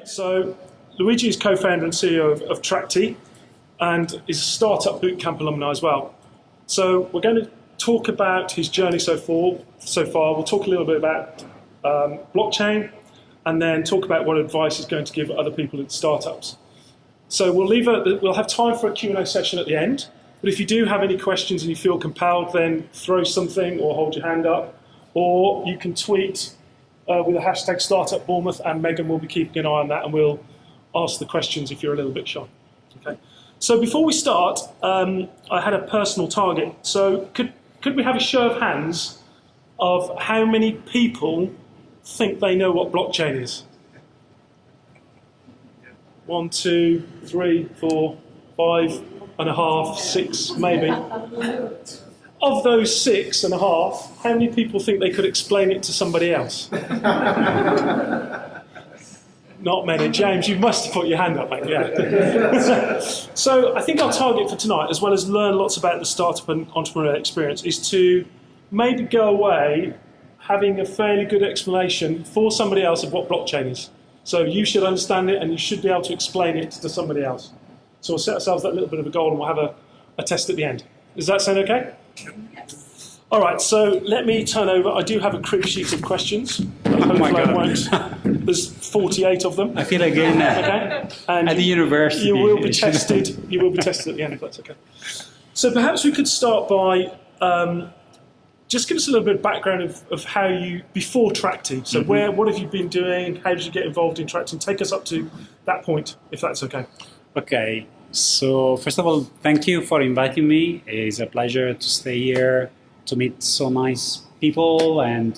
So, Luigi is co-founder and CEO of Trakti and is a startup bootcamp alumni as well. So we're going to talk about his journey so far. We'll talk a little bit about blockchain and then talk about what advice he's going to give other people in startups. So we'll have time for a Q&A session at the end. But if you do have any questions and you feel compelled, then throw something or hold your hand up. Or you can tweet with the hashtag #StartupBournemouth, and Megan will be keeping an eye on that, and we'll ask the questions if you're a little bit shy. Okay. So before we start, I had a personal target. So could we have a show of hands of how many people think they know what blockchain is? 1, 2, 3, 4, 5.5, 6, maybe. Of those 6.5, how many people think they could explain it to somebody else? Not many. James, you must have put your hand up, mate. Yeah. So I think our target for tonight, as well as learn lots about the startup and entrepreneurial experience, is to maybe go away having a fairly good explanation for somebody else of what blockchain is. So you should understand it and you should be able to explain it to somebody else. So we'll set ourselves that little bit of a goal and we'll have a test at the end. Does that sound okay? Yes. All right, so let me turn over. I do have a crib sheet of questions. Oh my God. There's 48 of them. I feel again okay? And at the university. You will be tested. You will be tested at the end if that's okay. So perhaps we could start by just give us a little bit of background of how you, before Trakti. So what have you been doing? How did you get involved in Trakti? Take us up to that point, if that's okay. Okay. So first of all, thank you for inviting me. It's a pleasure to stay here, to meet so nice people and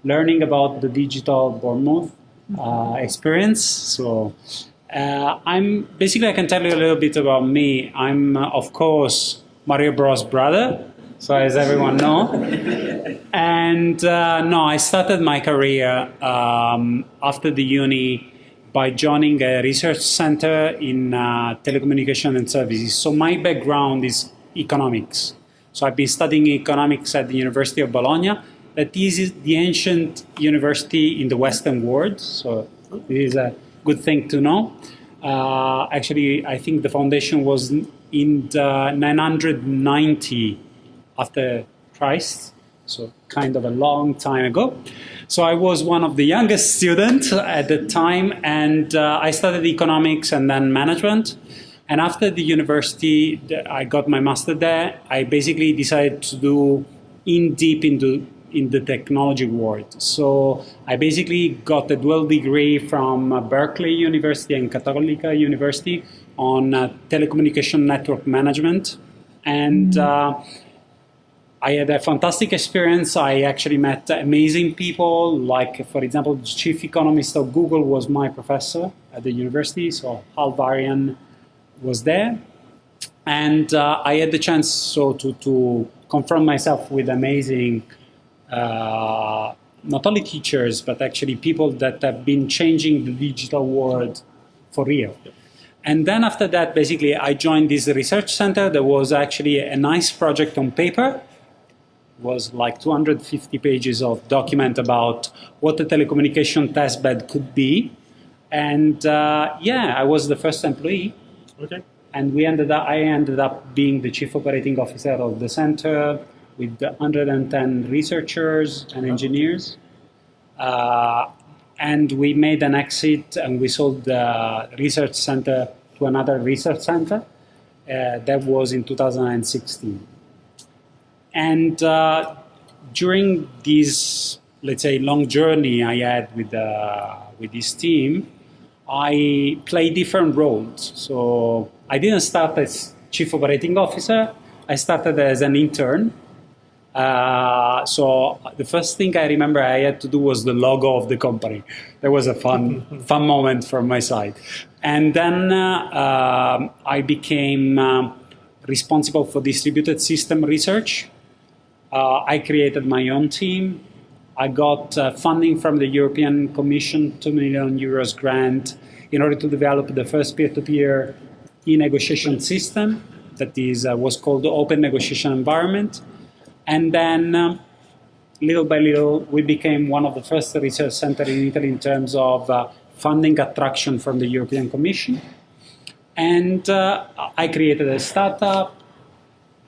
learning about the digital Bournemouth experience. So I can tell you a little bit about me. I'm, of course, Mario Bros' brother, so as everyone knows. And I started my career after the uni by joining a research center in telecommunication and services. So my background is economics. So I've been studying economics at the University of Bologna. That is the ancient university in the Western world. So it is a good thing to know. Actually, I think the foundation was in the 990 after Christ. So kind of a long time ago. So I was one of the youngest students at the time, and I studied economics and then management. And after the university, I got my master there. I basically decided to do in the technology world. So I basically got a dual degree from Berkeley University and Cattolica University on telecommunication network management. And I had a fantastic experience. I actually met amazing people, like, for example, the chief economist of Google was my professor at the university, so Hal Varian was there. And I had the chance to confront myself with amazing, not only teachers, but actually people that have been changing the digital world for real. And then after that, basically, I joined this research center. There was actually a nice project on paper. Was like 250 pages of document about what the telecommunication testbed could be. And I was the first employee. Okay. And I ended up being the chief operating officer of the center with 110 researchers and engineers. And we made an exit and we sold the research center to another research center. That was in 2016. And during this, let's say, long journey I had with this team, I played different roles. So I didn't start as chief operating officer. I started as an intern. So the first thing I remember I had to do was the logo of the company. That was a fun moment from my side. And then I became responsible for distributed system research. I created my own team. I got funding from the European Commission, 2 million euros grant, in order to develop the first peer-to-peer e-negotiation system that was called the Open Negotiation Environment. And then little by little, we became one of the first research centers in Italy in terms of funding attraction from the European Commission. And I created a startup,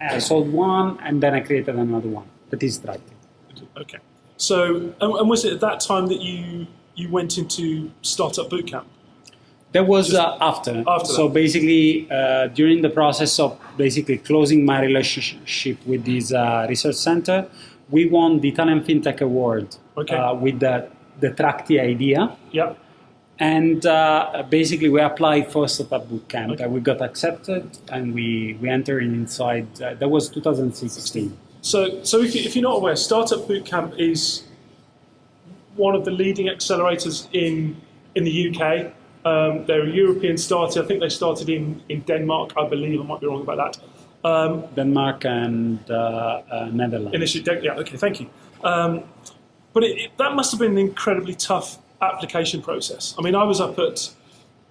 I sold one, and then I created another one, that is Trakti. Okay. So, and was it at that time that you went into Startup Bootcamp? That was after. So basically, during the process of basically closing my relationship with this research center, we won the Italian FinTech Award with the Trakti idea. Yeah. And basically, we applied for Startup Bootcamp. We got accepted, and we entered inside. That was 2016. So if you're not aware, Startup Bootcamp is one of the leading accelerators in the UK. They're a European starter. I think they started in Denmark, I believe. I might be wrong about that. Denmark and Netherlands. Initially, yeah, okay, thank you. But that must have been an incredibly tough application process. I mean, I was up at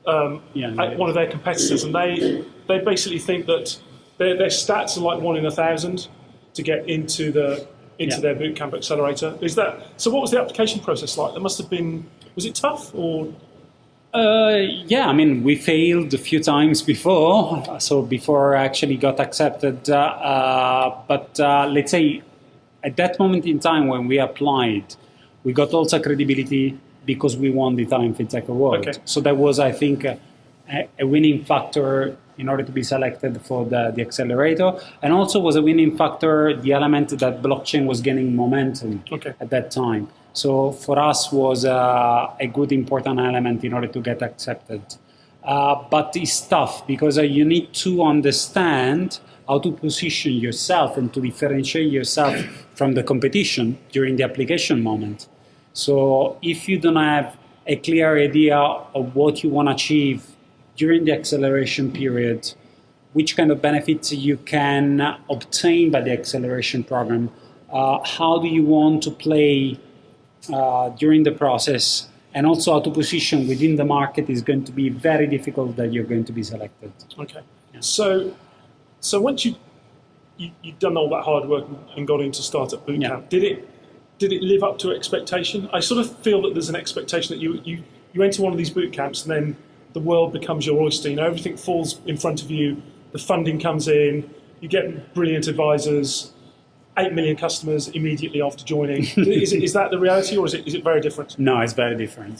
one of their competitors, and they basically think that their stats are like 1 in 1,000 to get into their bootcamp accelerator. Is that so? What was the application process like? That must have been. Was it tough or? Yeah, I mean, we failed a few times before, so before I actually got accepted. But let's say at that moment in time when we applied, we got also credibility because we won the Italian FinTech Award. Okay. So that was, I think, a winning factor in order to be selected for the accelerator. And also was a winning factor, the element that blockchain was gaining momentum at that time. So for us was a good important element in order to get accepted. But it's tough because you need to understand how to position yourself and to differentiate yourself from the competition during the application moment. So if you don't have a clear idea of what you want to achieve during the acceleration period, which kind of benefits you can obtain by the acceleration program, how do you want to play during the process, and also how to position within the market is going to be very difficult that you're going to be selected. Okay. Yeah. So once you'd done all that hard work and got into Startup Bootcamp, did it live up to expectation? I sort of feel that there's an expectation that you enter one of these boot camps and then the world becomes your oyster. You know, everything falls in front of you. The funding comes in. You get brilliant advisors. 8 million customers immediately after joining. Is that the reality, or is it very different? No, it's very different.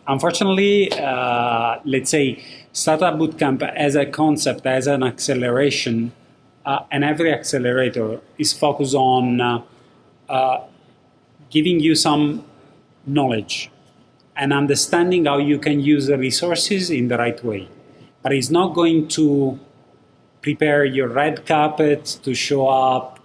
Unfortunately, let's say Startup Bootcamp as a concept, as an acceleration, and every accelerator is focused on giving you some knowledge and understanding how you can use the resources in the right way. But it's not going to prepare your red carpet to show up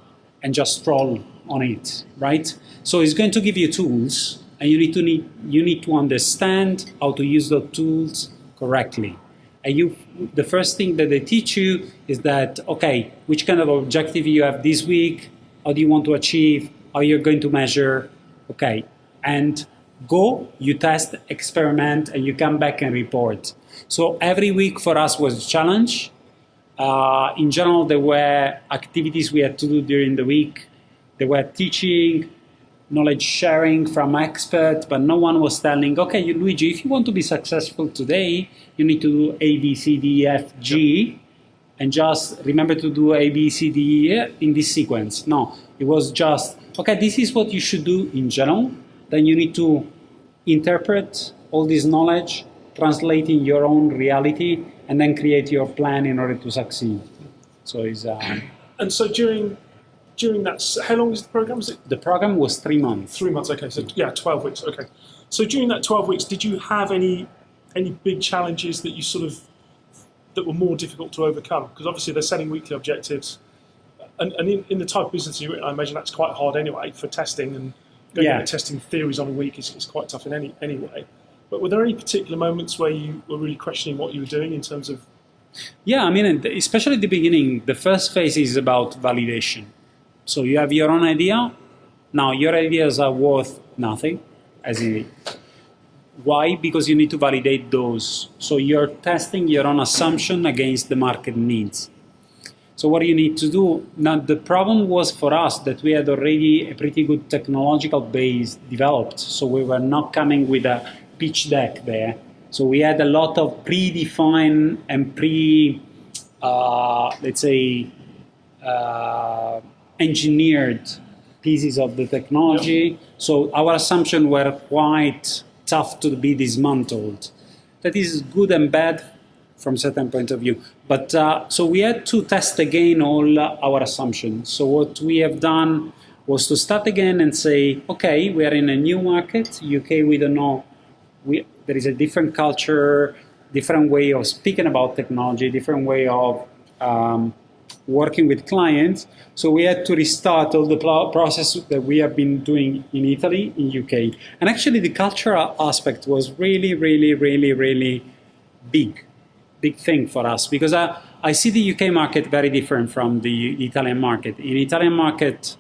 and just stroll on it, right? So it's going to give you tools, and you need to understand how to use those tools correctly. And the first thing that they teach you is that, okay, which kind of objective you have this week, how do you want to achieve, how you're going to measure, okay, and you test, experiment, and you come back and report. So every week for us was a challenge. In general, there were activities we had to do during the week. There were teaching, knowledge sharing from experts, but no one was telling, okay, Luigi, if you want to be successful today, you need to do A, B, C, D, F, G, and just remember to do A, B, C, D, E in this sequence. No, it was just, okay, this is what you should do in general. Then you need to interpret all this knowledge, translate in your own reality, and then create your plan in order to succeed. So it's. And so during that, how long is the program? Was it? The program was 3 months. 3 months. Okay. So 12 weeks. Okay. So during that 12 weeks, did you have any big challenges that that were more difficult to overcome? Because obviously they're setting weekly objectives, and in the type of business you're in, I imagine that's quite hard anyway for testing, and going out and testing theories on a week is quite tough in any way. But were there any particular moments where you were really questioning what you were doing in terms of? Yeah, I mean, especially at the beginning, the first phase is about validation. So you have your own idea. Now, your ideas are worth nothing. Why? Because you need to validate those. So you're testing your own assumption against the market needs. So what do you need to do? Now, the problem was for us that we had already a pretty good technological base developed. So we were not coming with a pitch deck there. So we had a lot of predefined and let's say, engineered pieces of the technology. So our assumptions were quite tough to be dismantled. That is good and bad from a certain point of view. But so we had to test again all our assumptions. So what we have done was to start again and say, okay, we are in a new market. UK, we don't know. There is a different culture, different way of speaking about technology, different way of working with clients. So we had to restart all the process that we have been doing in Italy, in UK. And actually the cultural aspect was really, really, really, really big thing for us, because I see the UK market very different from the Italian market. In Italian market,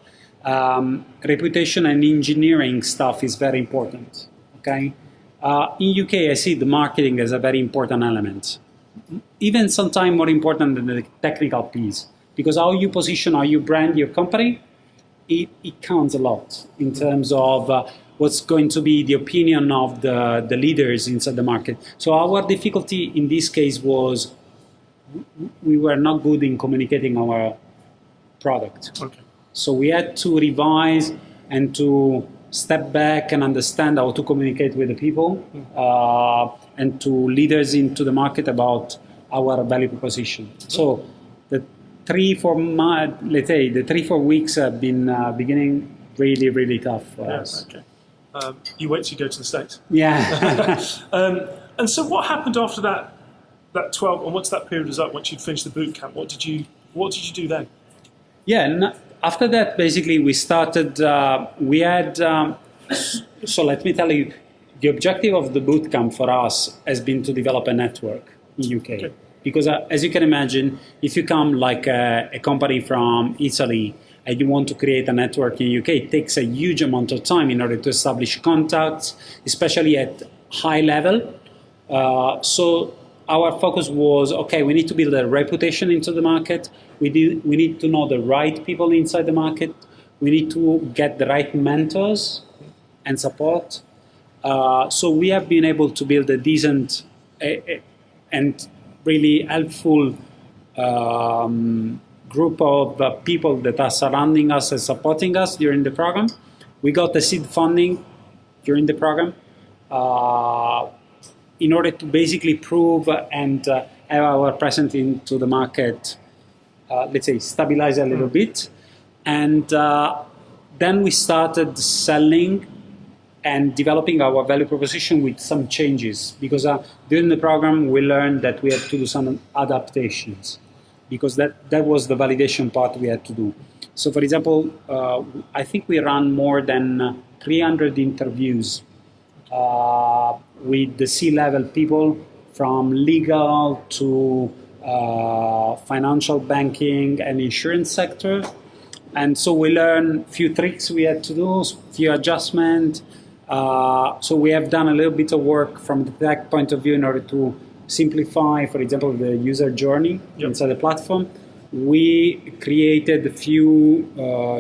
reputation and engineering stuff is very important, okay? In UK, I see the marketing as a very important element, even sometimes more important than the technical piece, because how you position, how you brand your company, it counts a lot in terms of what's going to be the opinion of the leaders inside the market. So our difficulty in this case was we were not good in communicating our product. Okay. So we had to revise and to step back and understand how to communicate with the people and to leaders into the market about our value proposition. So the 3-4 weeks have been beginning really, really tough for us. Okay. You wait till you go to the States. Yeah. And so what happened after that 12, and once that period was up, once you'd finished the boot camp, what did you do then? Yeah, after that, basically, we started, we had, so let me tell you, the objective of the bootcamp for us has been to develop a network in UK. Okay. Because as you can imagine, if you come like a company from Italy and you want to create a network in UK, it takes a huge amount of time in order to establish contacts, especially at high level. So our focus was, okay, we need to build a reputation into the market. We need to know the right people inside the market. We need to get the right mentors and support. So we have been able to build a decent and really helpful group of people that are surrounding us and supporting us during the program. We got the seed funding during the program in order to basically prove and have our presence into the market, let's say, stabilize a little bit. And then we started selling and developing our value proposition with some changes, because during the program we learned that we had to do some adaptations, because that was the validation part we had to do. So for example, I think we ran more than 300 interviews with the C-level people, from legal to financial, banking and insurance sector. And so we learned a few tricks we had to do, few adjustments. So we have done a little bit of work from the tech point of view in order to simplify, for example, the user journey inside the platform. We created a few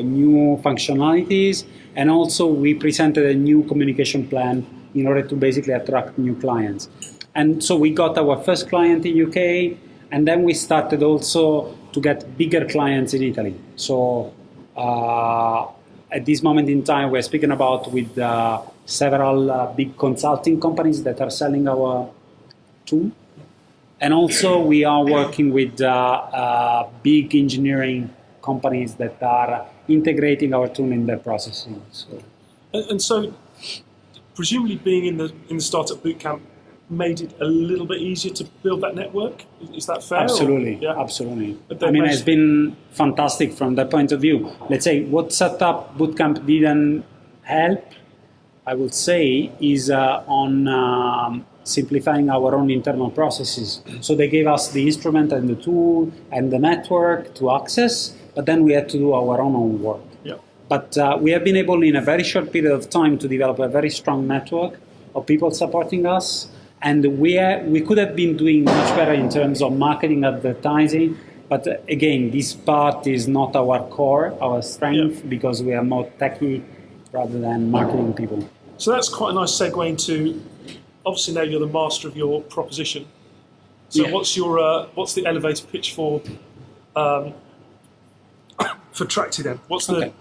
new functionalities, and also we presented a new communication plan in order to basically attract new clients. And so we got our first client in UK, and then we started also to get bigger clients in Italy. So at this moment in time, we're speaking about with several big consulting companies that are selling our tool. And also we are working with big engineering companies that are integrating our tool in their processing. So. And so presumably being in the startup bootcamp made it a little bit easier to build that network? Is that fair? Absolutely, yeah. Absolutely. I mean, it's been fantastic from that point of view. Let's say what Startup Bootcamp didn't help, I would say, is on simplifying our own internal processes. So they gave us the instrument and the tool and the network to access, but then we had to do our own work. Yeah. But we have been able in a very short period of time to develop a very strong network of people supporting us. And we could have been doing much better in terms of marketing, advertising, But again, this part is not our core, our strength, because we are more techie rather than marketing people. So that's quite a nice segue into, obviously now you're the master of your proposition. So what's the elevator pitch for Trakti then? What's the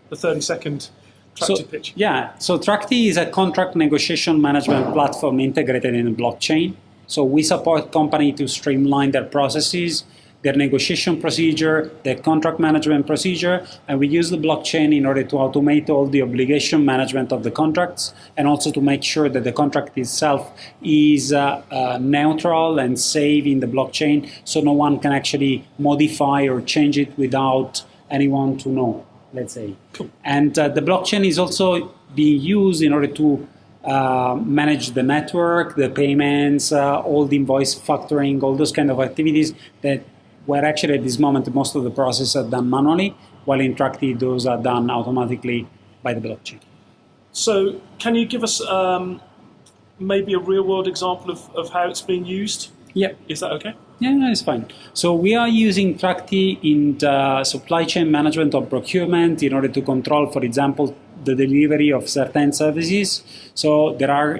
30-second Trakti pitch? Yeah, so Trakti is a contract negotiation management platform integrated in the blockchain. So we support companies to streamline their processes, their negotiation procedure, their contract management procedure, and we use the blockchain in order to automate all the obligation management of the contracts, and also to make sure that the contract itself is neutral and safe in the blockchain, so no one can actually modify or change it without anyone to know, let's say. Cool. And the blockchain is also being used in order to manage the network, the payments, all the invoice factoring, all those kind of activities that where actually at this moment most of the processes are done manually, while in Trakti those are done automatically by the blockchain. So can you give us maybe a real-world example of how it's being used? Yeah. Is that okay? Yeah, no, it's fine. So we are using Trakti in the supply chain management of procurement in order to control, for example, the delivery of certain services. So there are,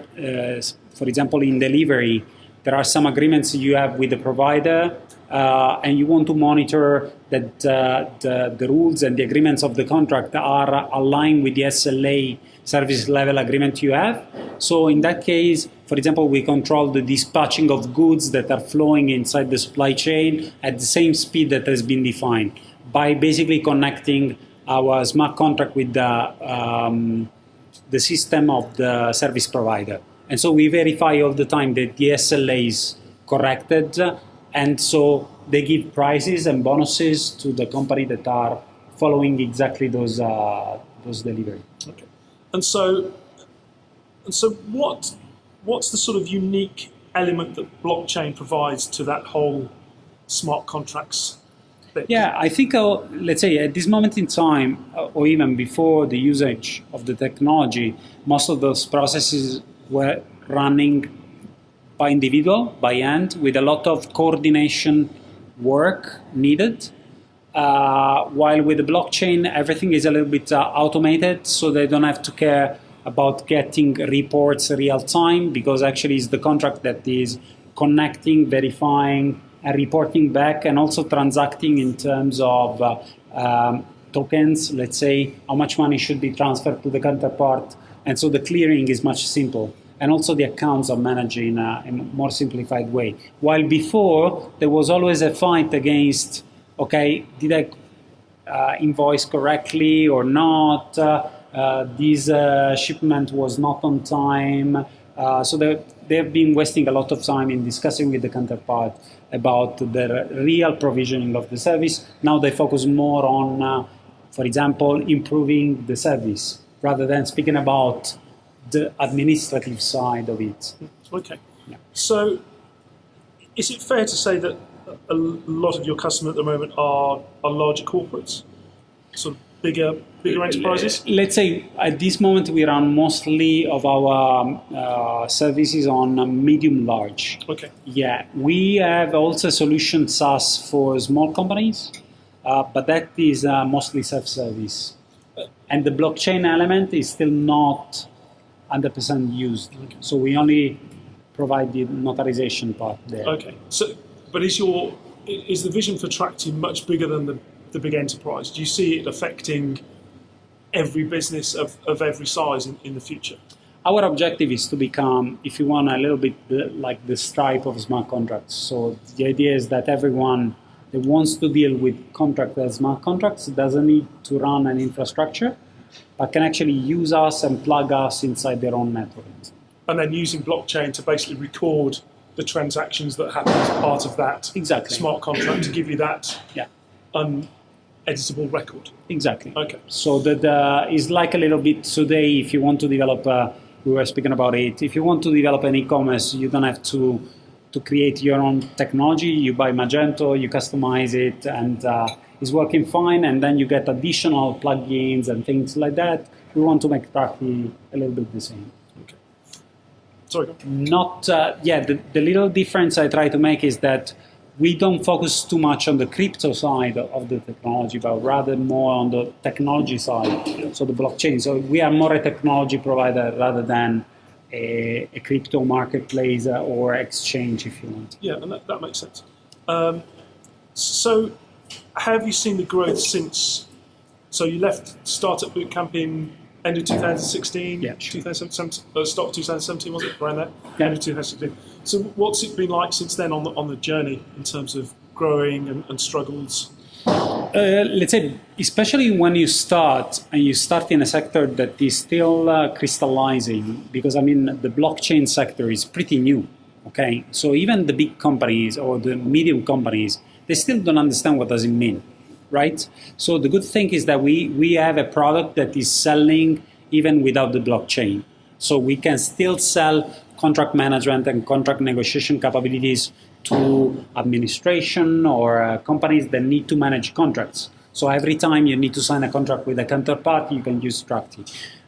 for example, in delivery, there are some agreements you have with the provider, and you want to monitor that the rules and the agreements of the contract are aligned with the SLA service level agreement you have. So in that case, for example, we control the dispatching of goods that are flowing inside the supply chain at the same speed that has been defined by basically connecting our smart contract with the system of the service provider. And so we verify all the time that the SLA is corrected, and so they give prices and bonuses to the company that are following exactly those delivery. Okay. And so what's the sort of unique element that blockchain provides to that whole smart contracts thing? Yeah, I think, let's say at this moment in time, or even before the usage of the technology, most of those processes were running by individual, by hand, with a lot of coordination work needed. While with the blockchain, everything is a little bit automated, so they don't have to care about getting reports real time, because actually it's the contract that is connecting, verifying, and reporting back, and also transacting in terms of tokens, let's say how much money should be transferred to the counterpart. And so the clearing is much simple. And also the accounts are managed in a more simplified way. While before, there was always a fight against, okay, did I invoice correctly or not? This shipment was not on time. So they've been wasting a lot of time in discussing with the counterpart about the real provisioning of the service. Now they focus more on, for example, improving the service, rather than speaking about the administrative side of it. Okay. Yeah. So is it fair to say that a lot of your customers at the moment are larger corporates, sort of bigger enterprises? Let's say at this moment we run mostly of our services on medium large. Okay. Yeah, we have also solution SaaS for small companies, but that is mostly self-service. And the blockchain element is still not 100% used. Okay. So we only provide the notarization part there. Okay. So, but is the vision for Trakti much bigger than the big enterprise? Do you see it affecting every business of every size in the future? Our objective is to become, if you want, a little bit like the Stripe of smart contracts. So the idea is that everyone that wants to deal with contract as smart contracts doesn't need to run an infrastructure, but can actually use us and plug us inside their own network. And then using blockchain to basically record the transactions that happen as part of that smart contract to give you that uneditable record. Exactly. Okay. So that is like a little bit today, if you want to develop, we were speaking about it, if you want to develop an e-commerce, you don't have to create your own technology. You buy Magento, you customize it, and it's working fine, and then you get additional plugins and things like that. We want to make Trakti a little bit the same. Okay. Sorry. Not, the little difference I try to make is that we don't focus too much on the crypto side of the technology, but rather more on the technology side, so the blockchain. So we are more a technology provider rather than a crypto marketplace or exchange, if you want. Yeah, and that makes sense. So have you seen the growth since, so you left Startup Bootcamp in end of 2016, Yeah. 2017, start of 2017, was it, around there? Yeah. End of 2016. So what's it been like since then on the journey in terms of growing and struggles? Let's say, especially when you start and you start in a sector that is still crystallizing, because I mean the blockchain sector is pretty new. Okay, so even the big companies or the medium companies, they still don't understand what does it mean, right? So the good thing is that we have a product that is selling even without the blockchain. So we can still sell contract management and contract negotiation capabilities to administration or companies that need to manage contracts. So every time you need to sign a contract with a counterpart, you can use Trakti.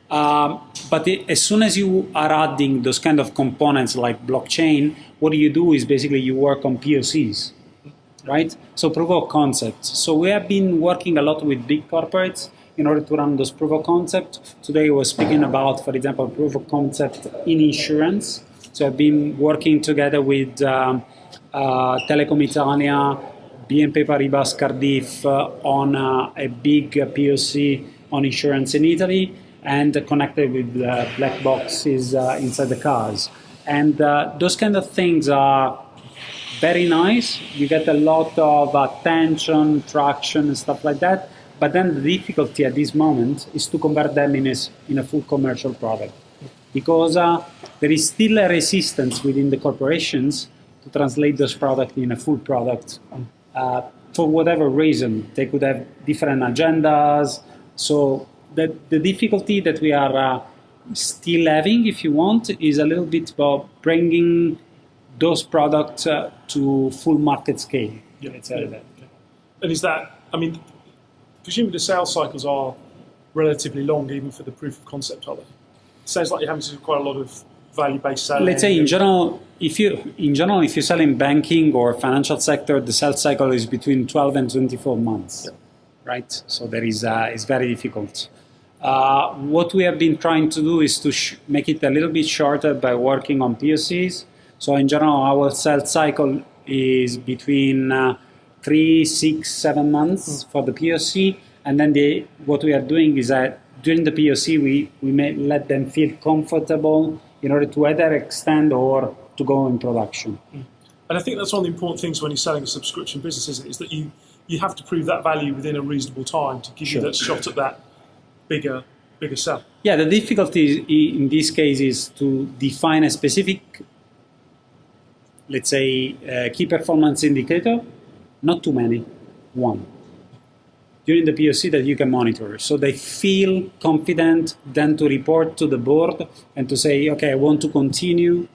But as soon as you are adding those kind of components like blockchain, what you do is basically you work on POCs, right? So proof of concept. So we have been working a lot with big corporates in order to run those proof of concept. Today I was speaking about, for example, proof of concept in insurance. So I've been working together with Telecom Italia, BNP Paribas Cardiff on a big POC on insurance in Italy, and connected with black boxes inside the cars. And those kind of things are very nice. You get a lot of attention, traction, and stuff like that. But then the difficulty at this moment is to convert them in a full commercial product, because there is still a resistance within the corporations to translate those products in a full product. For whatever reason, they could have different agendas. So the difficulty that we are still having, if you want, is a little bit about bringing those products to full market scale. Yeah. And is that, I mean, presumably the sales cycles are relatively long, even for the proof of concept, are they? It sounds like you're having to do quite a lot of value-based selling. Let's say in general, if you sell in banking or financial sector, the sales cycle is between 12 and 24 months, right? So there is it's very difficult. What we have been trying to do is to make it a little bit shorter by working on POCs. So in general, our sales cycle is between 3, 6, 7 months for the POC, and then what we are doing is that during the POC, we may let them feel comfortable in order to either extend or to go in production. And I think that's one of the important things when you're selling a subscription business, isn't it? Is that you have to prove that value within a reasonable time to give you that shot at that bigger sell. Yeah, the difficulty in this case is to define a specific, let's say, key performance indicator, not too many, one, during the POC that you can monitor. So they feel confident then to report to the board and to say, okay, I want to continue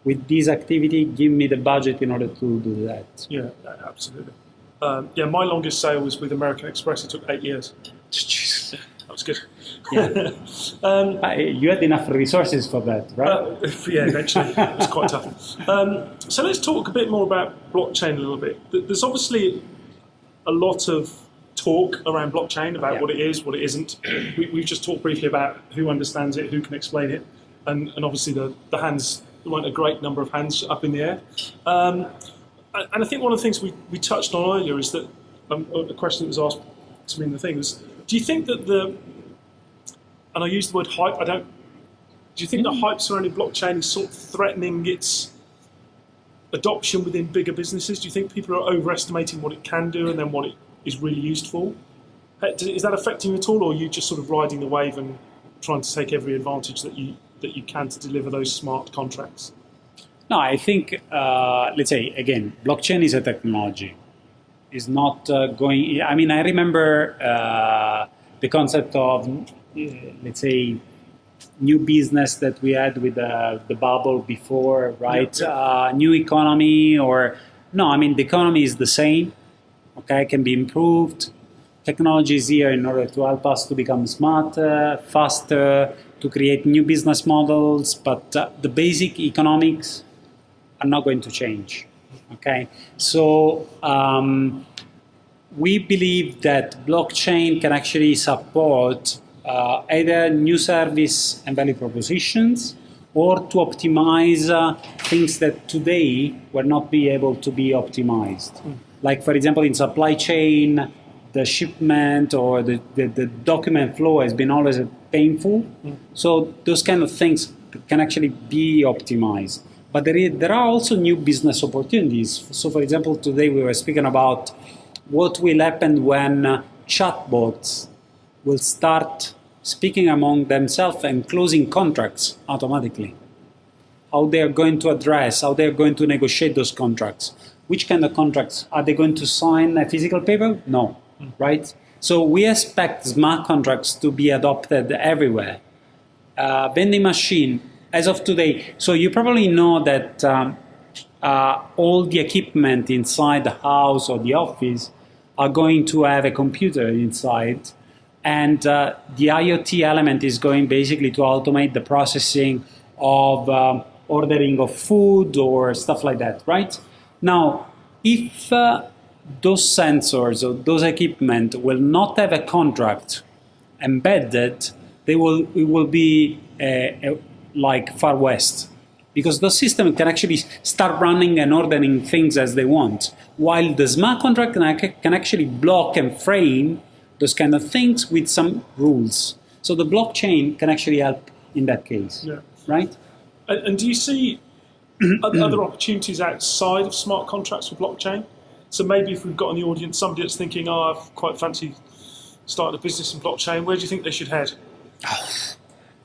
with this activity, give me the budget in order to do that. Yeah, absolutely. My longest sale was with American Express. It took 8 years. That was good. Yeah. You had enough resources for that, right? Yeah, eventually. It was quite tough. So let's talk a bit more about blockchain a little bit. There's obviously a lot of talk around blockchain, about what it is, what it isn't. We've just talked briefly about who understands it, who can explain it, and obviously the hands, there weren't a great number of hands up in the air. And I think one of the things we touched on earlier is that a question that was asked to me in the thing was, do you think that and I use the word hype, do you think the hype surrounding blockchain is sort of threatening its adoption within bigger businesses? Do you think people are overestimating what it can do and then what it is really used for? Is that affecting you at all, or are you just sort of riding the wave and trying to take every advantage that you can to deliver those smart contracts? No, I think, let's say, again, blockchain is a technology. It's not going... I mean, I remember the concept of, let's say, new business that we had with the bubble before, right? Yeah. New economy or... No, I mean, the economy is the same, okay? Can be improved. Technology is here in order to help us to become smarter, faster, to create new business models, but the basic economics are not going to change. Okay, so we believe that blockchain can actually support either new service and value propositions, or to optimize things that today will not be able to be optimized. Like, for example, in supply chain, the shipment or the document flow has been always painful. So those kind of things can actually be optimized. But there are also new business opportunities. So, for example, today we were speaking about what will happen when chatbots will start speaking among themselves and closing contracts automatically. How they are going to address, how they are going to negotiate those contracts. Which kind of contracts? Are they going to sign a physical paper? No, right? So we expect smart contracts to be adopted everywhere. Vending machine, as of today, so you probably know that all the equipment inside the house or the office are going to have a computer inside. And the IoT element is going basically to automate the processing of ordering of food or stuff like that, right? Now, if those sensors or those equipment will not have a contract embedded, it will be like Far West. Because those systems can actually start running and ordering things as they want, while the smart contract can actually block and frame those kind of things with some rules. So the blockchain can actually help in that case, right? And do you see other opportunities outside of smart contracts for blockchain? So maybe if we've got in the audience somebody that's thinking, I quite fancy starting a business in blockchain, where do you think they should head?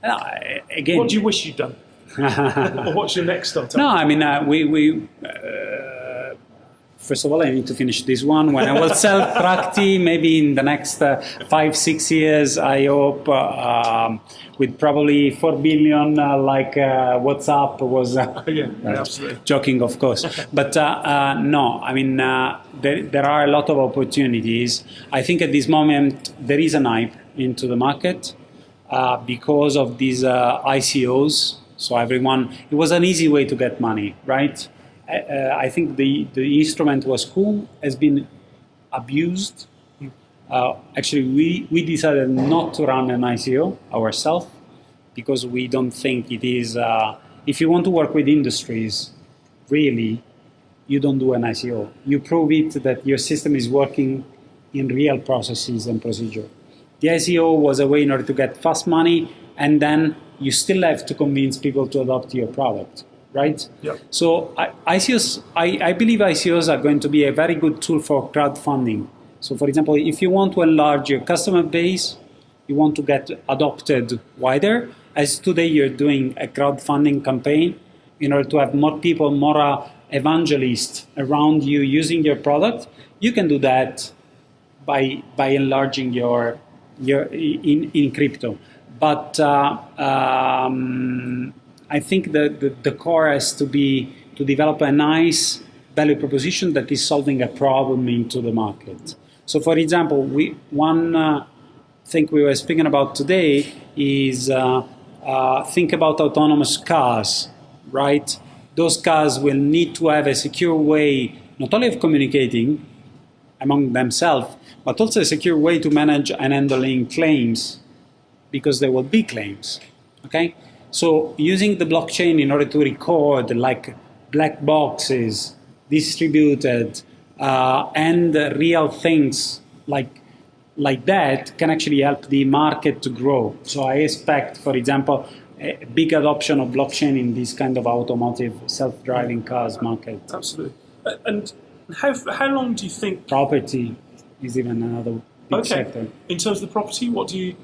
Again, what do you wish you'd done? Or what's your next startup? No, I mean, we first of all, I need to finish this one. When I will sell Trakti, maybe in the next 5-6 years, I hope, with probably 4 billion, like WhatsApp was. Absolutely. Joking, of course. But no, I mean, there are a lot of opportunities. I think at this moment, there is an hype into the market because of these ICOs. So everyone, it was an easy way to get money, right? I think the instrument was cool, has been abused. Actually, we decided not to run an ICO ourselves because we don't think it is, if you want to work with industries, really, you don't do an ICO. You prove it that your system is working in real processes and procedure. The ICO was a way in order to get fast money, and then you still have to convince people to adopt your product, right? Yep. So ICOs, I believe ICOs are going to be a very good tool for crowdfunding. So for example, if you want to enlarge your customer base, you want to get adopted wider, as today you're doing a crowdfunding campaign in order to have more people, more evangelists around you using your product, you can do that by enlarging your in crypto. But I think the core has to be to develop a nice value proposition that is solving a problem into the market. So, for example, one thing we were speaking about today is think about autonomous cars, right? Those cars will need to have a secure way not only of communicating among themselves, but also a secure way to manage and handling claims, because there will be claims, okay? So using the blockchain in order to record like black boxes, distributed, and real things like that can actually help the market to grow. So I expect, for example, a big adoption of blockchain in this kind of automotive self-driving cars market. Absolutely. And how long do you think... Property is even another big sector. In terms of the property, what do you...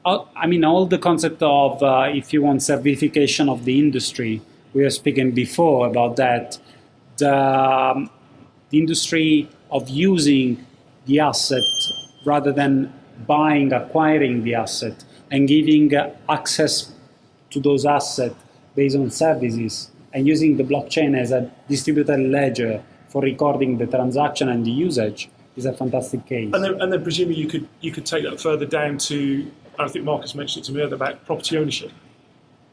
I mean, all the concept of, if you want, certification of the industry, we were speaking before about that. The industry of using the asset rather than acquiring the asset, and giving access to those assets based on services, and using the blockchain as a distributed ledger for recording the transaction and the usage is a fantastic case. And then presumably you could take that further down to, I think Marcus mentioned it to me earlier, about property ownership.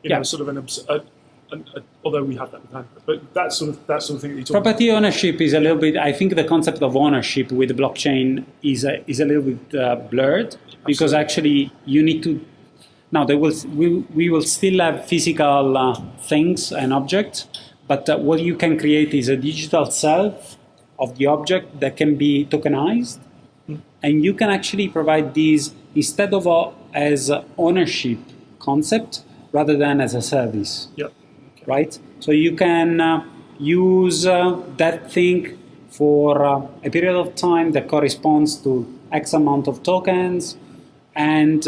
You know, sort of an although we have that with handbooks, but that sort of thing that you talk Property ownership is a little bit. I think the concept of ownership with the blockchain is a little bit blurred because actually you need to. Now we will still have physical things and objects, but what you can create is a digital self of the object that can be tokenized, and you can actually provide these instead of as ownership concept rather than as a service. Yep. Right? So you can use that thing for a period of time that corresponds to X amount of tokens, and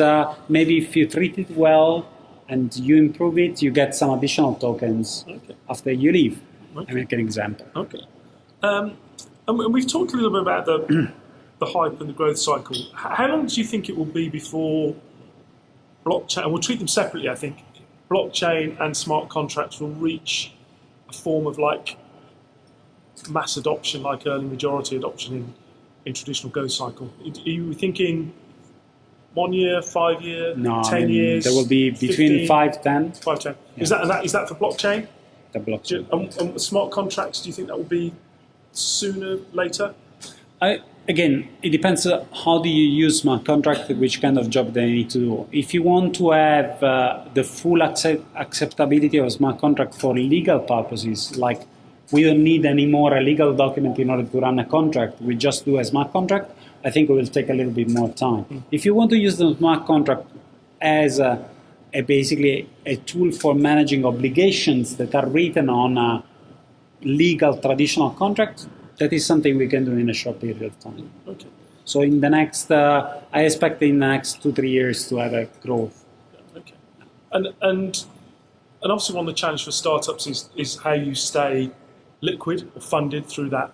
maybe if you treat it well and you improve it, you get some additional tokens after you leave. Okay. I make an example. Okay. And we've talked a little bit about the hype and the growth cycle. How long do you think it will be before blockchain, and we'll treat them separately, I think, blockchain and smart contracts will reach a form of like mass adoption, like early majority adoption in traditional Go cycle? Are you thinking 1 year, 5 years, No, 10 years? there will be between 15, 5, 10. 5, 10. Yeah. Is that for blockchain? The blockchain. And smart contracts, do you think that will be sooner, later? Again, it depends how do you use smart contract, which kind of job they need to do. If you want to have the full acceptability of a smart contract for legal purposes, like we don't need any more a legal document in order to run a contract, we just do a smart contract, I think it will take a little bit more time. If you want to use the smart contract as basically a tool for managing obligations that are written on a legal traditional contract, that is something we can do in a short period of time. Okay. So in the next, I expect in the next 2-3 years to have a growth. Okay. And obviously one of the challenges for startups is how you stay liquid or funded through that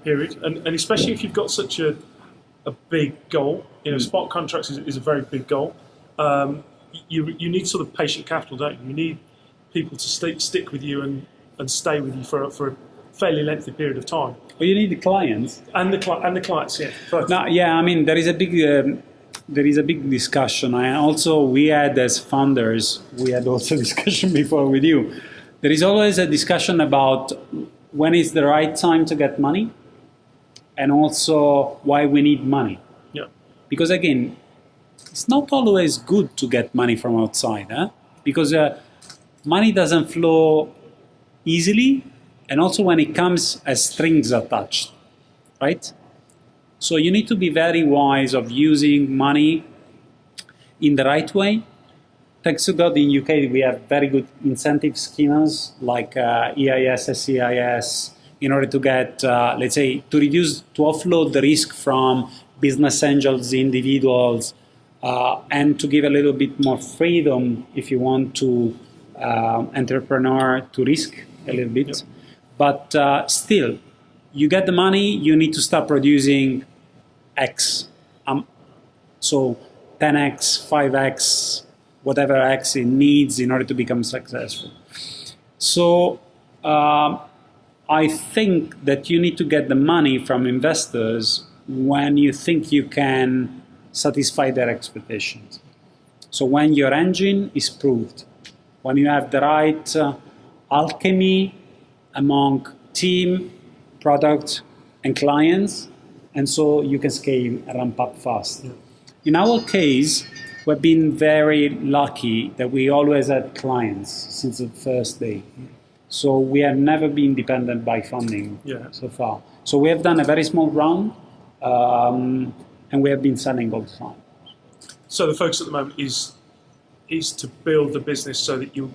period, and especially if you've got such a big goal. Smart contracts is a very big goal. You need sort of patient capital, don't you? You need people to stick with you and stay with you for a fairly lengthy period of time. Well, you need the clients And the clients, yeah. Both. No, yeah, I mean there is a big discussion. We had as founders, we had also discussion before with you. There is always a discussion about when is the right time to get money, and also why we need money. Yeah. Because again, it's not always good to get money from outside, because money doesn't flow easily. And also when it comes as strings attached, right? So you need to be very wise of using money in the right way. Thanks to God in UK we have very good incentive schemes like EIS, SCIS, in order to get, let's say, to offload the risk from business angels, individuals, and to give a little bit more freedom if you want to entrepreneur to risk a little bit. Yep. But still, you get the money, you need to start producing X. So 10X, 5X, whatever X it needs in order to become successful. So I think that you need to get the money from investors when you think you can satisfy their expectations. So when your engine is proved, when you have the right alchemy among team, product, and clients, and so you can scale and ramp up fast. Yeah. In our case, we've been very lucky that we always had clients since the first day. So we have never been dependent by funding so far. So we have done a very small round, and we have been selling all the time. So the focus at the moment is to build the business so that you've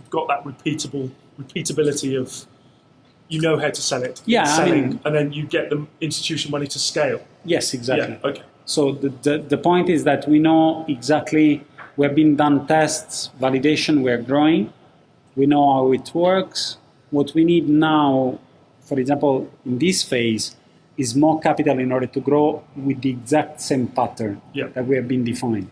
got that repeatability of how to sell it. And then you get the institution money to scale. Yes, exactly. Yeah, okay. So the point is that we know exactly, we have been done tests, validation, we're growing. We know how it works. What we need now, for example, in this phase, is more capital in order to grow with the exact same pattern that we have been defined.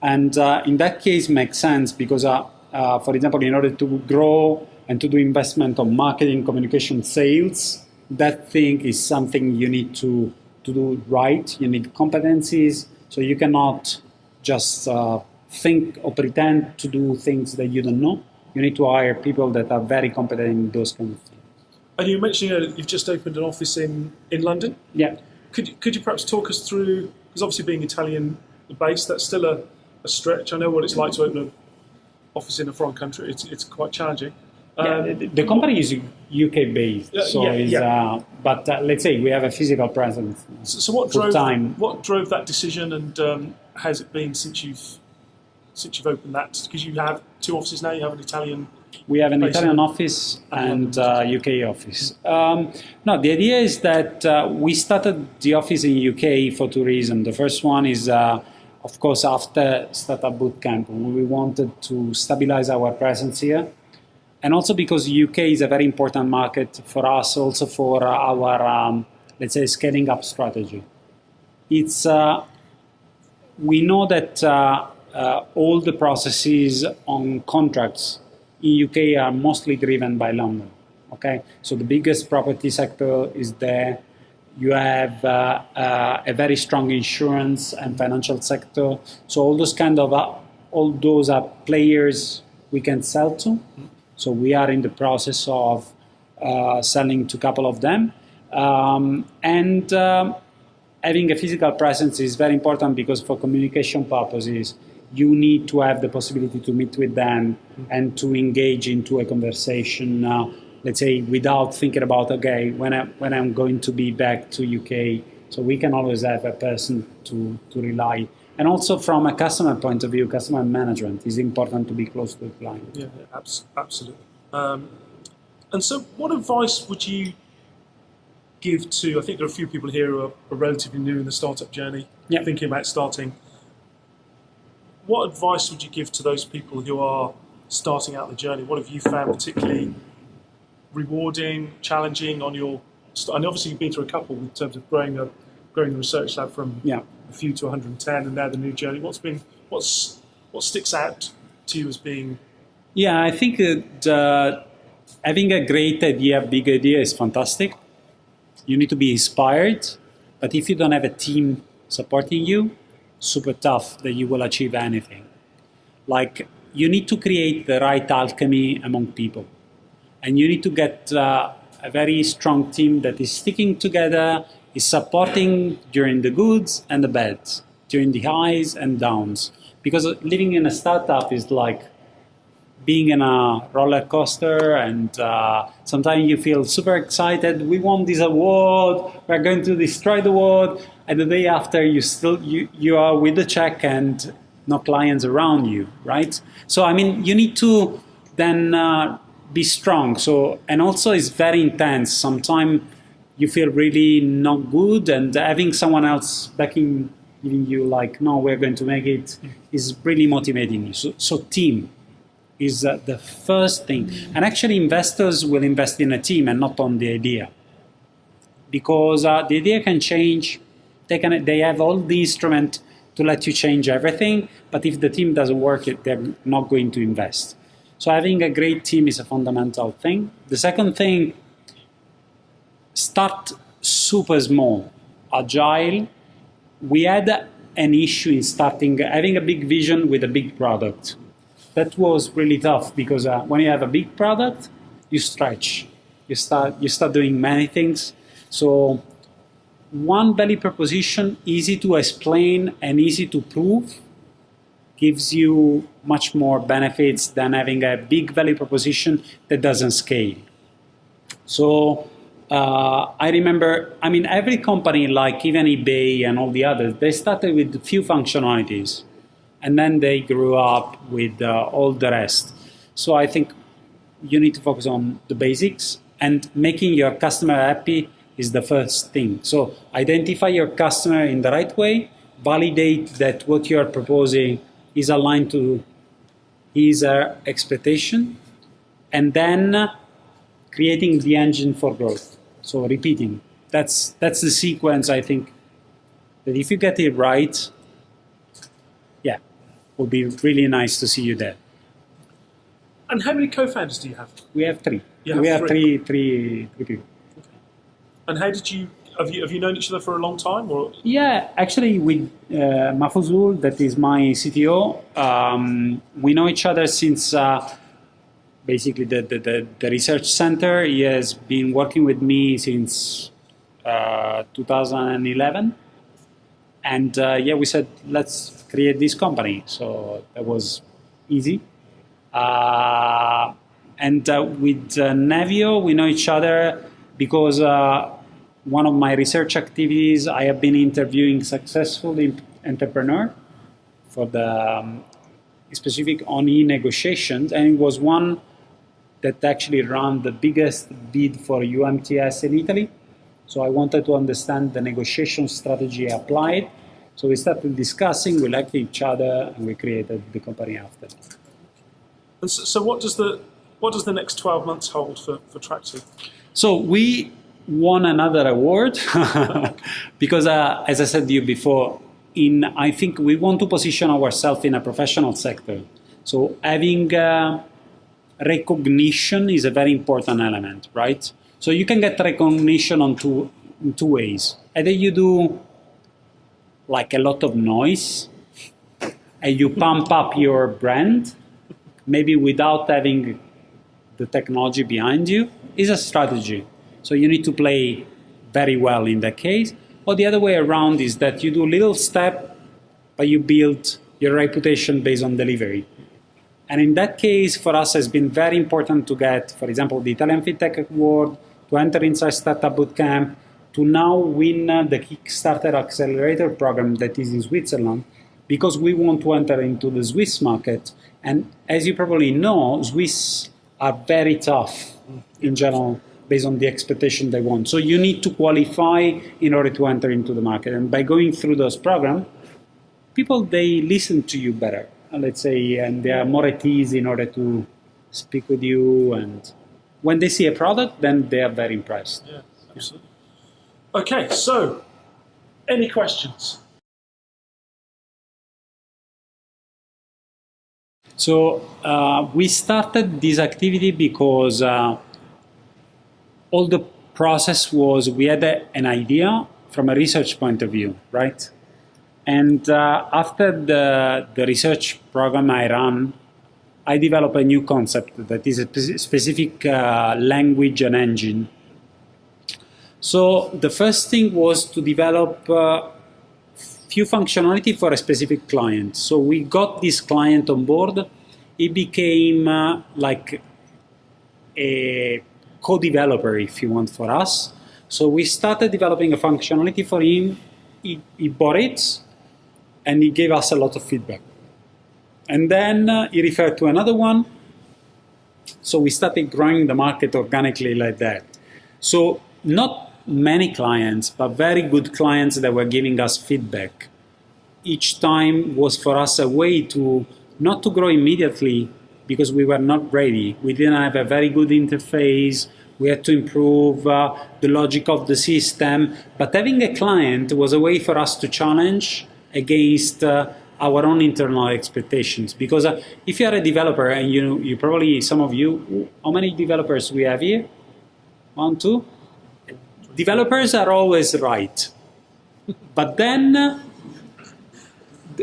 And in that case, makes sense because, for example, in order to grow and to do investment on marketing, communication, sales, that thing is something you need to do right. You need competencies, so you cannot just think or pretend to do things that you don't know. you need to hire people that are very competent in those kinds of things. And you mentioned you've just opened an office in London. Yeah. Could you perhaps talk us through, because obviously being Italian based, that's still a stretch. I know what it's like to open an office in a foreign country. It's quite challenging. The company is UK based, but let's say we have a physical presence. So what drove that decision, and has it been since you've opened that? Because you have two offices now. You have an Italian. We have an Italian office and UK office. No, the idea is that we started the office in UK for two reasons. The first one is, of course, after Startup Bootcamp, we wanted to stabilize our presence here. And also because UK is a very important market for us, also for our, let's say, scaling up strategy. It's, we know that all the processes on contracts in UK are mostly driven by London. Okay, so the biggest property sector is there. You have a very strong insurance and financial sector. So all those are players we can sell to. So we are in the process of selling to a couple of them. And having a physical presence is very important because for communication purposes, you need to have the possibility to meet with them and to engage into a conversation, let's say, without thinking about, okay, when I'm going to be back to UK. So we can always have a person to rely. And also from a customer point of view, customer management is important to be close to the client. Yeah, absolutely. And so what advice would you give to, I think there are a few people here who are relatively new in the startup journey, thinking about starting. What advice would you give to those people who are starting out the journey? What have you found particularly rewarding, challenging on your, and obviously you've been through a couple in terms of growing the research lab from a few to 110 and now the new journey. What sticks out to you as being? Yeah, I think that having a great idea, big idea is fantastic. You need to be inspired, but if you don't have a team supporting you, super tough that you will achieve anything. Like, you need to create the right alchemy among people. And you need to get a very strong team that is sticking together, is supporting during the goods and the bads, during the highs and downs. Because living in a startup is like being in a roller coaster, and sometimes you feel super excited. We won this award. We're going to destroy the world. And the day after, you are with the check and no clients around you, right? So I mean, you need to then be strong. So, and also it's very intense. Sometimes you feel really not good, and having someone else backing you, like, no, we're going to make it, is really motivating you. So team is the first thing. And actually investors will invest in a team and not on the idea. Because the idea can change. They have all the instruments to let you change everything, but if the team doesn't work, they're not going to invest. So having a great team is a fundamental thing. The second thing, start super small, agile. We had an issue in having a big vision with a big product. That was really tough because when you have a big product, you stretch. You start doing many things. So one value proposition, easy to explain and easy to prove, gives you much more benefits than having a big value proposition that doesn't scale. So I remember, I mean, every company, like even eBay and all the others, they started with few functionalities, and then they grew up with all the rest. So I think you need to focus on the basics, and making your customer happy is the first thing. So identify your customer in the right way, validate that what you're proposing is aligned to his expectation, and then creating the engine for growth. So repeating. That's the sequence, I think, that if you get it right, yeah, it would be really nice to see you there. And how many co-founders do you have? We have three. We have three people. And how did you have you known each other for a long time, or? Yeah, actually, with Mahfouzul, that is my CTO, we know each other since basically the research center. He has been working with me since 2011. And yeah, we said, let's create this company. So that was easy. And with Nevio, we know each other because one of my research activities, I have been interviewing successful entrepreneurs for the specific on e-negotiations, and it was one that actually ran the biggest bid for UMTS in Italy. So I wanted to understand the negotiation strategy applied. So we started discussing, we liked each other, and we created the company after. And so what does the next 12 months hold for Trakti? So we won another award because, as I said to you before, I think we want to position ourselves in a professional sector. So having recognition is a very important element, right? So you can get recognition in two ways. Either you do like a lot of noise and you pump up your brand, maybe without having the technology behind you, is a strategy. So you need to play very well in that case. Or the other way around is that you do a little step, but you build your reputation based on delivery. And in that case, for us, it's been very important to get, for example, the Italian FinTech Award, to enter inside Startup Bootcamp, to now win the Kickstarter Accelerator program that is in Switzerland, because we want to enter into the Swiss market. And as you probably know, Swiss are very tough in general, based on the expectation they want. So you need to qualify in order to enter into the market. And by going through those programs, people, they listen to you better, let's say, and they are more at ease in order to speak with you. And when they see a product, then they are very impressed. Yeah, absolutely. Okay, so any questions? So we started this activity because all the process was, we had an idea from a research point of view, right? And after the research program I ran, I developed a new concept that is a specific language and engine. So the first thing was to develop few functionality for a specific client. So we got this client on board. It became like a co-developer, if you want, for us. So we started developing a functionality for him. He bought it, and he gave us a lot of feedback. And then he referred to another one. So we started growing the market organically like that. So not many clients, but very good clients that were giving us feedback. Each time was for us a way to not to grow immediately because we were not ready. We didn't have a very good interface. We had to improve the logic of the system. But having a client was a way for us to challenge against our own internal expectations. Because if you are a developer, and you probably, some of you, how many developers we have here? 1, 2? Developers are always right. But then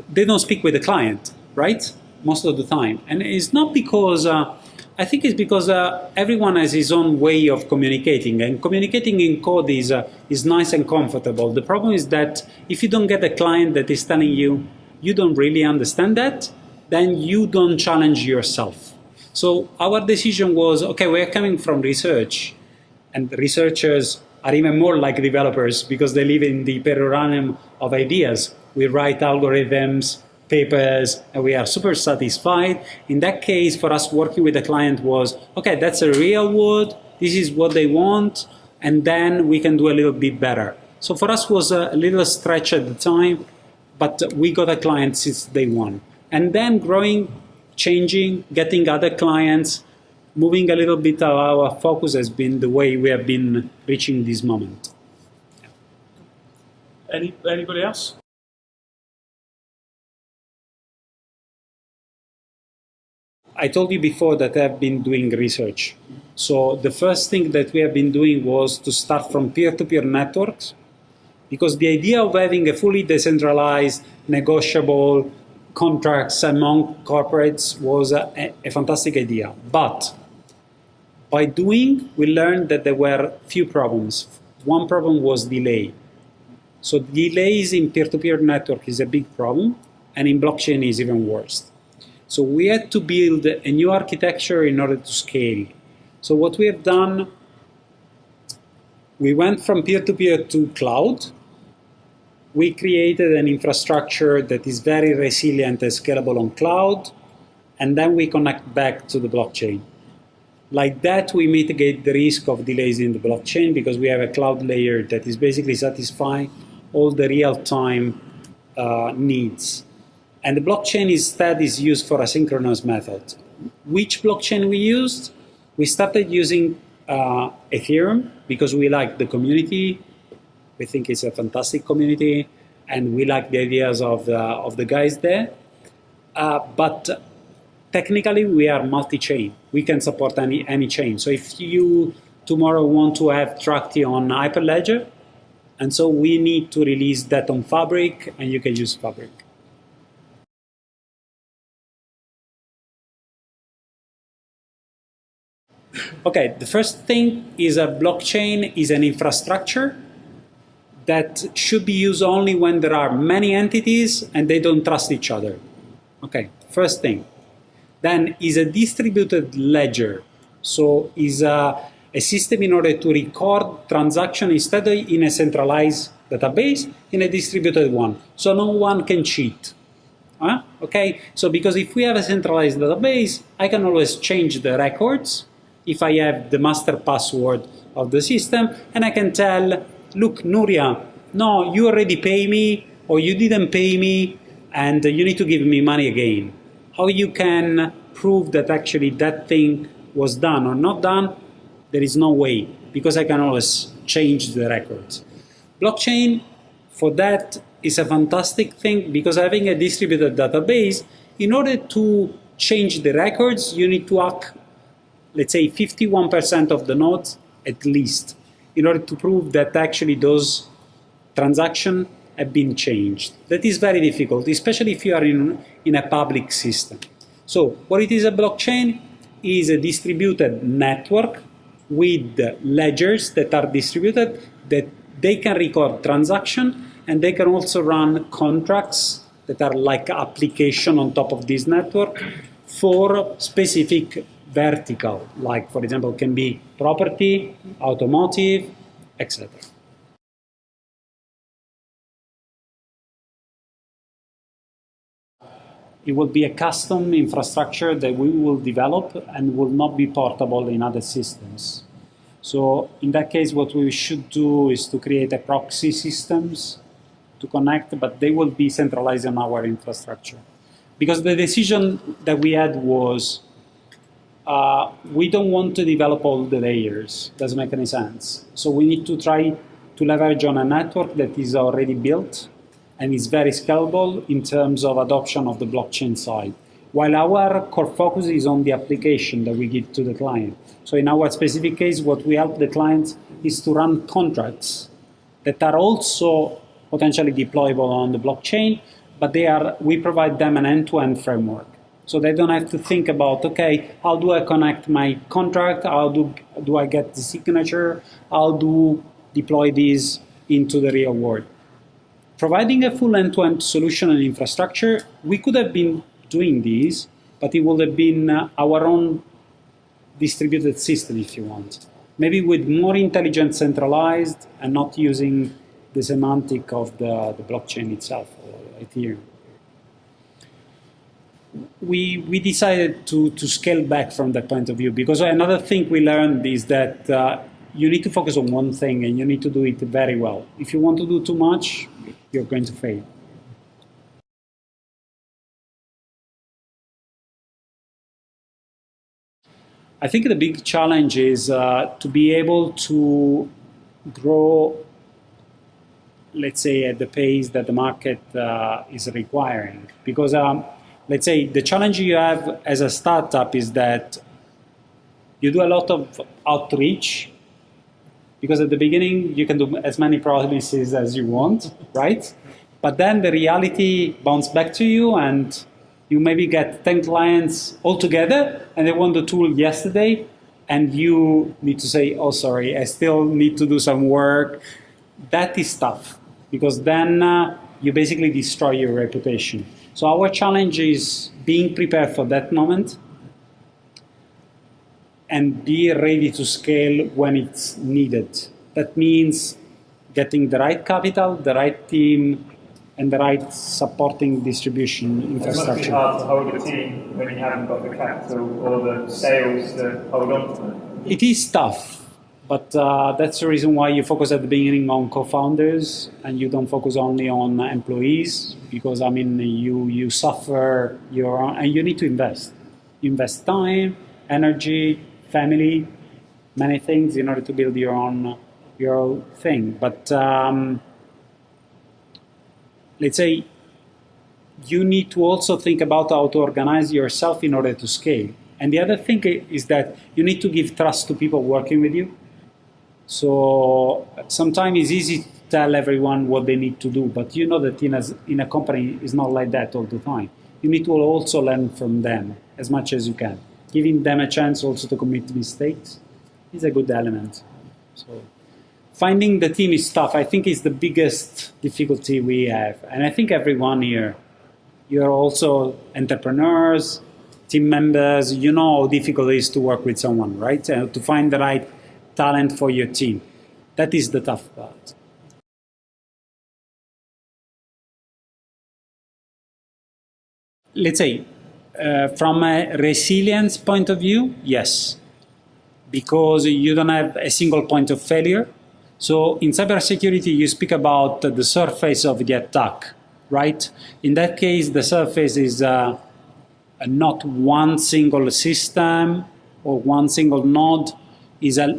they don't speak with the client, right? Most of the time. And it's not because, I think it's because everyone has his own way of communicating. And communicating in code is nice and comfortable. The problem is that if you don't get a client that is telling you, you don't really understand that, then you don't challenge yourself. So our decision was, okay, we're coming from research. And researchers are even more like developers because they live in the perennium of ideas. We write algorithms, papers, and we are super satisfied. In that case, for us, working with the client was, okay, that's a real word, this is what they want, and then we can do a little bit better. So for us was a little stretch at the time, but we got a client since day one. And then growing, changing, getting other clients, moving a little bit of our focus has been the way we have been reaching this moment. Anybody else? I told you before that I've been doing research. So the first thing that we have been doing was to start from peer-to-peer networks, because the idea of having a fully decentralized, negotiable contracts among corporates was a fantastic idea. But By doing, we learned that there were few problems. One problem was delay. So delays in peer-to-peer network is a big problem, and in blockchain is even worse. So we had to build a new architecture in order to scale. So what we have done, we went from peer-to-peer to cloud. We created an infrastructure that is very resilient and scalable on cloud, and then we connect back to the blockchain. Like that, we mitigate the risk of delays in the blockchain because we have a cloud layer that is basically satisfying all the real-time needs. And the blockchain instead is used for asynchronous method. Which blockchain we used? We started using Ethereum because we like the community. We think it's a fantastic community, and we like the ideas of the guys there. But technically, we are multi-chain. We can support any chain. So if you tomorrow want to have Trakti on Hyperledger, and so we need to release that on Fabric, and you can use Fabric. Okay, the first thing is a blockchain is an infrastructure that should be used only when there are many entities and they don't trust each other. Okay, first thing. Then is a distributed ledger. So is a system in order to record transaction instead of in a centralized database, in a distributed one. So no one can cheat. Okay, so because if we have a centralized database, I can always change the records if I have the master password of the system, and I can tell, look, Nuria, no, you already pay me, or you didn't pay me, and you need to give me money again. How you can prove that actually that thing was done or not done? There is no way, because I can always change the records. Blockchain, for that, is a fantastic thing, because having a distributed database, in order to change the records, you need to hack, let's say, 51% of the nodes at least, in order to prove that actually those transactions have been changed. That is very difficult, especially if you are in a public system. So what it is a blockchain is a distributed network with ledgers that are distributed, that they can record transactions, and they can also run contracts that are like application on top of this network for specific vertical, like, for example, can be property, automotive, etc. It will be a custom infrastructure that we will develop and will not be portable in other systems. So in that case, what we should do is to create a proxy systems to connect, but they will be centralized in our infrastructure. Because the decision that we had was, we don't want to develop all the layers. Doesn't make any sense. So we need to try to leverage on a network that is already built and is very scalable in terms of adoption of the blockchain side. While our core focus is on the application that we give to the client. So in our specific case, what we help the clients is to run contracts that are also potentially deployable on the blockchain, but we provide them an end-to-end framework. So they don't have to think about, okay, how do I connect my contract? How do I get the signature? How do deploy these into the real world? Providing a full end-to-end solution and infrastructure, we could have been doing this, but it would have been our own distributed system, if you want. Maybe with more intelligent centralized and not using the semantic of the blockchain itself, or Ethereum. We decided to scale back from that point of view, because another thing we learned is that you need to focus on one thing and you need to do it very well. If you want to do too much, you're going to fail. I think the big challenge is to be able to grow, let's say, at the pace that the market is requiring. Because let's say the challenge you have as a startup is that you do a lot of outreach, because at the beginning you can do as many promises as you want, right? But then the reality bounces back to you, and you maybe get 10 clients all together and they want the tool yesterday, and you need to say, oh, sorry, I still need to do some work. That is tough, because then you basically destroy your reputation. So our challenge is being prepared for that moment and be ready to scale when it's needed. That means getting the right capital, the right team, and the right supporting distribution infrastructure. It must be hard to hold a team when you haven't got the capital or the sales to hold on to it. It is tough, but that's the reason why you focus at the beginning on co-founders and you don't focus only on employees, because I mean you suffer your own, and you need to invest. You invest time, energy, family, many things in order to build your own thing. But let's say you need to also think about how to organize yourself in order to scale. And the other thing is that you need to give trust to people working with you. So sometimes it's easy to tell everyone what they need to do, but you know that in a company it's not like that all the time. You need to also learn from them as much as you can. Giving them a chance also to commit mistakes is a good element. So finding the team is tough. I think it's the biggest difficulty we have. And I think everyone here, you're also entrepreneurs, team members, you know how difficult it is to work with someone, right? To find the right talent for your team. That is the tough part. Let's say, from a resilience point of view, yes. Because you don't have a single point of failure. So in cybersecurity, you speak about the surface of the attack, right? In that case, the surface is not one single system or one single node. There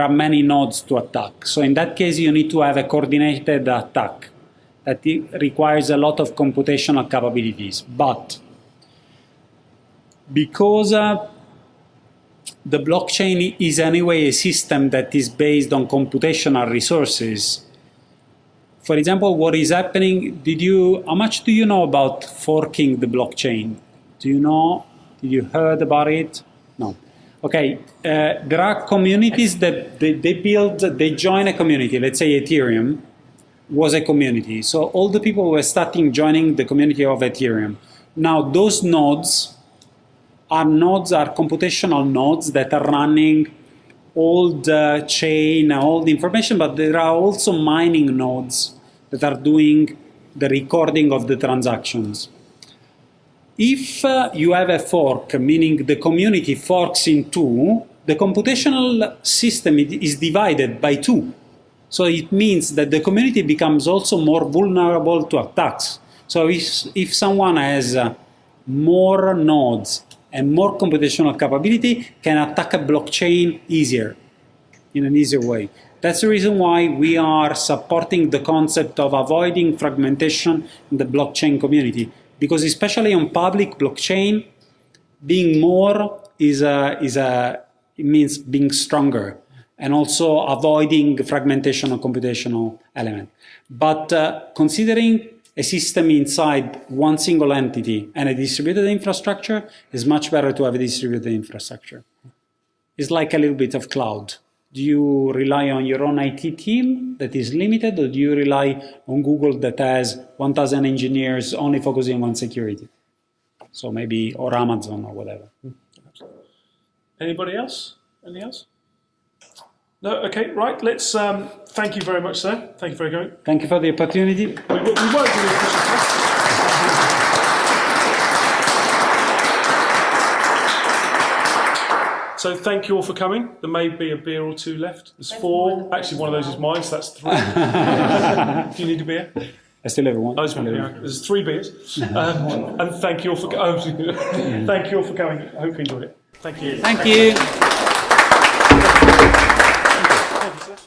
are many nodes to attack. So in that case, you need to have a coordinated attack that requires a lot of computational capabilities. But because the blockchain is anyway a system that is based on computational resources. For example, what is happening, how much do you know about forking the blockchain? Do you know? Did you heard about it? No. Okay, there are communities that they join a community. Let's say Ethereum was a community. So all the people were starting joining the community of Ethereum. Now those nodes are computational nodes that are running all the chain, all the information, but there are also mining nodes that are doing the recording of the transactions. If you have a fork, meaning the community forks in two, the computational system is divided by two. So it means that the community becomes also more vulnerable to attacks. So if someone has more nodes and more computational capability, can attack a blockchain easier, in an easier way. That's the reason why we are supporting the concept of avoiding fragmentation in the blockchain community. Because especially on public blockchain, being more it means being stronger, and also avoiding fragmentation of computational element. But considering a system inside one single entity and a distributed infrastructure, is much better to have a distributed infrastructure. It's like a little bit of cloud. Do you rely on your own IT team that is limited, or do you rely on Google that has 1,000 engineers only focusing on security? So maybe, or Amazon or whatever. Anybody else? Anything else? No? Okay, right. Let's thank you very much, sir. Thank you for coming. Thank you for the opportunity. We won't do the official test. So thank you all for coming. There may be a beer or two left. There's 4. Actually, one of those is mine, so that's 3. Do you need a beer? I still have one. Oh, there's 3 beers. And thank you all for thank you all for coming. I hope you enjoyed it. Thank you. Thank you. Thank you, sir.